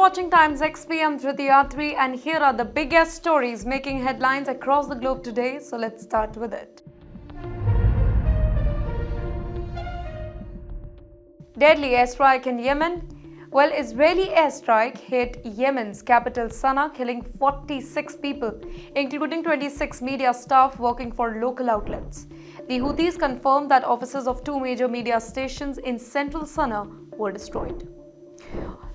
watching TimesXP. I'm Dhritiyatri, and here are the biggest stories making headlines across the globe today. So let's start with it. Deadly airstrike in Yemen. Well, Israeli airstrike hit Yemen's capital Sana'a, killing 46 people, including 26 media staff working for local outlets. The Houthis confirmed that offices of two major media stations in central Sana'a were destroyed.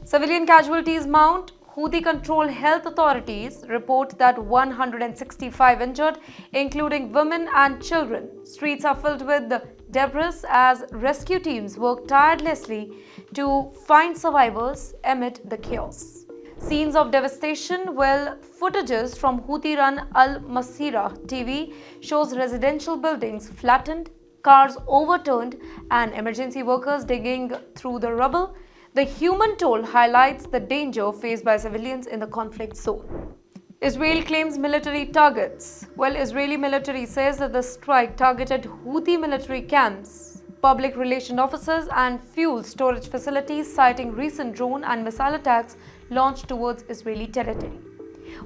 Civilian casualties mount. Houthi-controlled health authorities report that 165 injured, including women and children. Streets are filled with debris as rescue teams work tirelessly to find survivors amid the chaos. Scenes of devastation. Well, footages from Houthi-run Al Masira TV shows residential buildings flattened, cars overturned, and emergency workers digging through the rubble. The human toll highlights the danger faced by civilians in the conflict zone. Israel claims military targets. Well, Israeli military says that the strike targeted Houthi military camps, public relations offices, and fuel storage facilities, citing recent drone and missile attacks launched towards Israeli territory.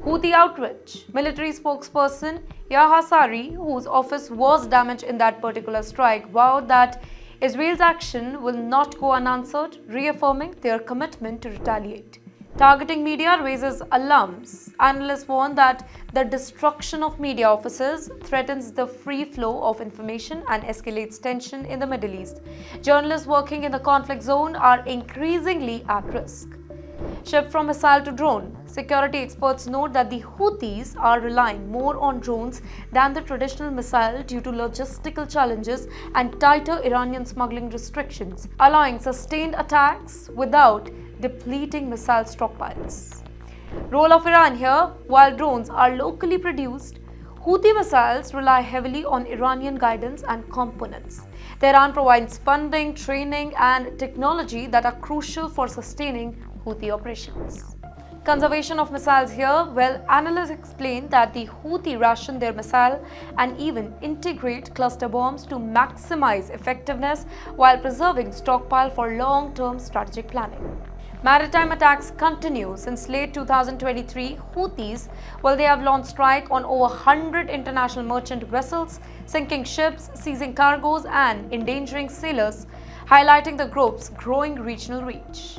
Houthi outrage. Military spokesperson Yahya Sari, whose office was damaged in that particular strike, vowed that Israel's action will not go unanswered, reaffirming their commitment to retaliate. Targeting media raises alarms. Analysts warn that the destruction of media offices threatens the free flow of information and escalates tension in the Middle East. Journalists working in the conflict zone are increasingly at risk. Shift from missile to drone. Security experts note that the Houthis are relying more on drones than the traditional missile due to logistical challenges and tighter Iranian smuggling restrictions, allowing sustained attacks without depleting missile stockpiles. Role of Iran here. While drones are locally produced, Houthi missiles rely heavily on Iranian guidance and components. Tehran provides funding, training, and technology that are crucial for sustaining Houthi operations. Conservation of missiles here. Well, analysts explain that the Houthi ration their missile and even integrate cluster bombs to maximize effectiveness while preserving stockpile for long-term strategic planning. Maritime attacks continue. Since late 2023, Houthis, they have launched strike on over 100 international merchant vessels, sinking ships, seizing cargoes, and endangering sailors, highlighting the group's growing regional reach.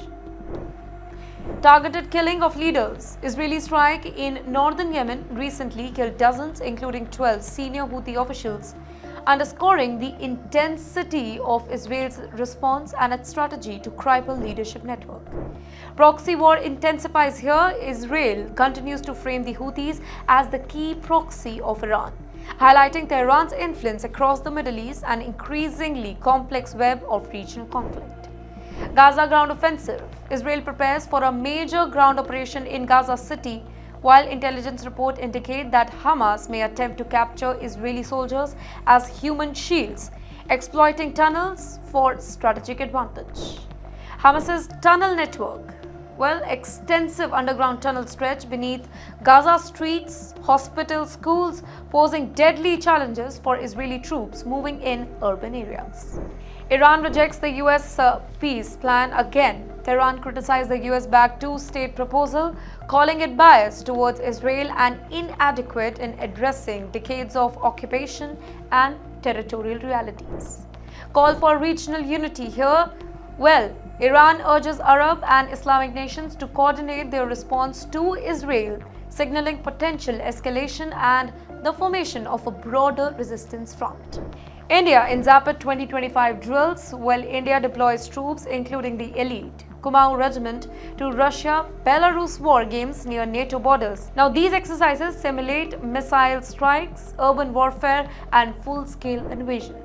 Targeted killing of leaders. Israeli strike in northern Yemen recently killed dozens, including 12 senior Houthi officials, underscoring the intensity of Israel's response and its strategy to cripple leadership network. Proxy war intensifies here. Israel continues to frame the Houthis as the key proxy of Iran, highlighting Tehran's influence across the Middle East and increasingly complex web of regional conflict. Gaza ground offensive. Israel prepares for a major ground operation in Gaza City, while intelligence reports indicate that Hamas may attempt to capture Israeli soldiers as human shields, exploiting tunnels for strategic advantage. Hamas's tunnel network. Well, extensive underground tunnel stretch beneath Gaza streets, hospitals, schools, posing deadly challenges for Israeli troops moving in urban areas. Iran rejects the U.S. peace plan again. Tehran criticized the U.S.-backed two-state proposal, calling it biased towards Israel and inadequate in addressing decades of occupation and territorial realities. Call for regional unity here. Well, Iran urges Arab and Islamic nations to coordinate their response to Israel, signaling potential escalation and the formation of a broader resistance front. India in Zapad 2025 drills. Well, India deploys troops, including the elite Kumail regiment, to Russia-Belarus war games near NATO borders. Now, these exercises simulate missile strikes, urban warfare, and full-scale invasion.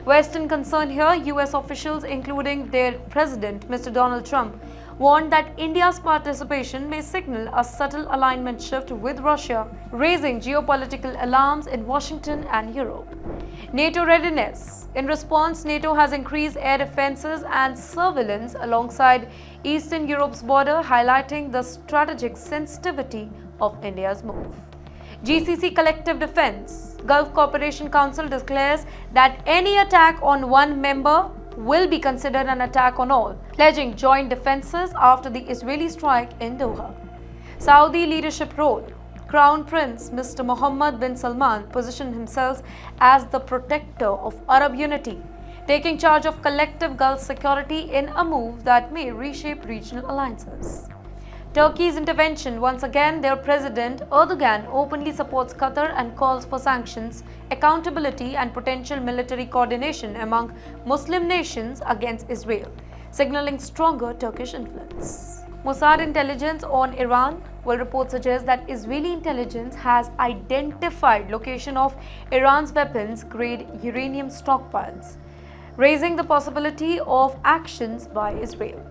Western concern here. U.S. officials, including their president, Mr. Donald Trump, warned that India's participation may signal a subtle alignment shift with Russia, raising geopolitical alarms in Washington and Europe. NATO readiness. In response, NATO has increased air defenses and surveillance alongside Eastern Europe's border, highlighting the strategic sensitivity of India's move. GCC collective defense. Gulf Cooperation Council declares that any attack on one member will be considered an attack on all, pledging joint defenses after the Israeli strike in Doha. Saudi leadership role. Crown Prince Mr. Mohammed bin Salman positioned himself as the protector of Arab unity, taking charge of collective Gulf security in a move that may reshape regional alliances. Turkey's intervention. Once again, their president Erdogan openly supports Qatar and calls for sanctions, accountability and potential military coordination among Muslim nations against Israel, signaling stronger Turkish influence. Mossad intelligence on Iran. Report suggests that Israeli intelligence has identified location of Iran's weapons-grade uranium stockpiles, raising the possibility of actions by Israel.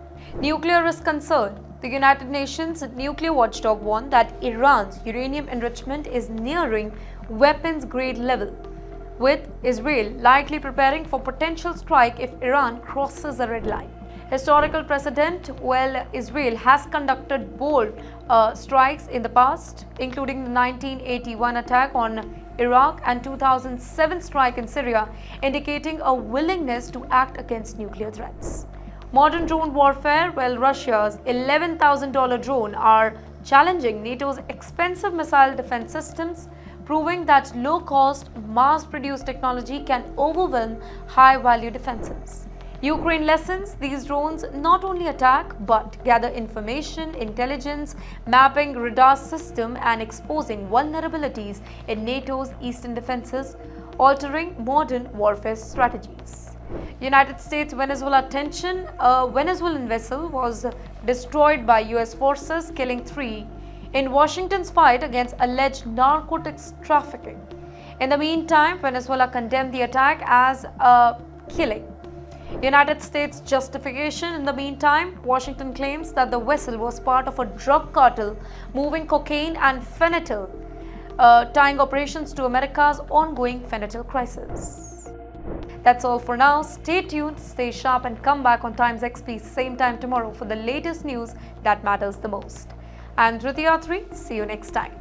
Nuclear risk concern. The United Nations nuclear watchdog warned that Iran's uranium enrichment is nearing weapons-grade level, with Israel likely preparing for potential strike if Iran crosses a red line. Historical precedent. Israel has conducted bold strikes in the past, including the 1981 attack on Iraq and 2007 strike in Syria, indicating a willingness to act against nuclear threats. Modern drone warfare. Russia's $11,000 drone are challenging NATO's expensive missile defense systems, proving that low-cost, mass-produced technology can overwhelm high-value defenses. Ukraine lessons. These drones not only attack but gather information, intelligence, mapping radar system and exposing vulnerabilities in NATO's eastern defenses, altering modern warfare strategies. United States Venezuela tension. A Venezuelan vessel was destroyed by U.S. forces, killing 3 in Washington's fight against alleged narcotics trafficking. In the meantime, Venezuela condemned the attack as a killing. United States justification. In the meantime, Washington claims that the vessel was part of a drug cartel moving cocaine and fentanyl, tying operations to America's ongoing fentanyl crisis. That's all for now. Stay tuned, stay sharp, and come back on TimesXP same time tomorrow for the latest news that matters the most. I'm Dhruti Athri. See you next time.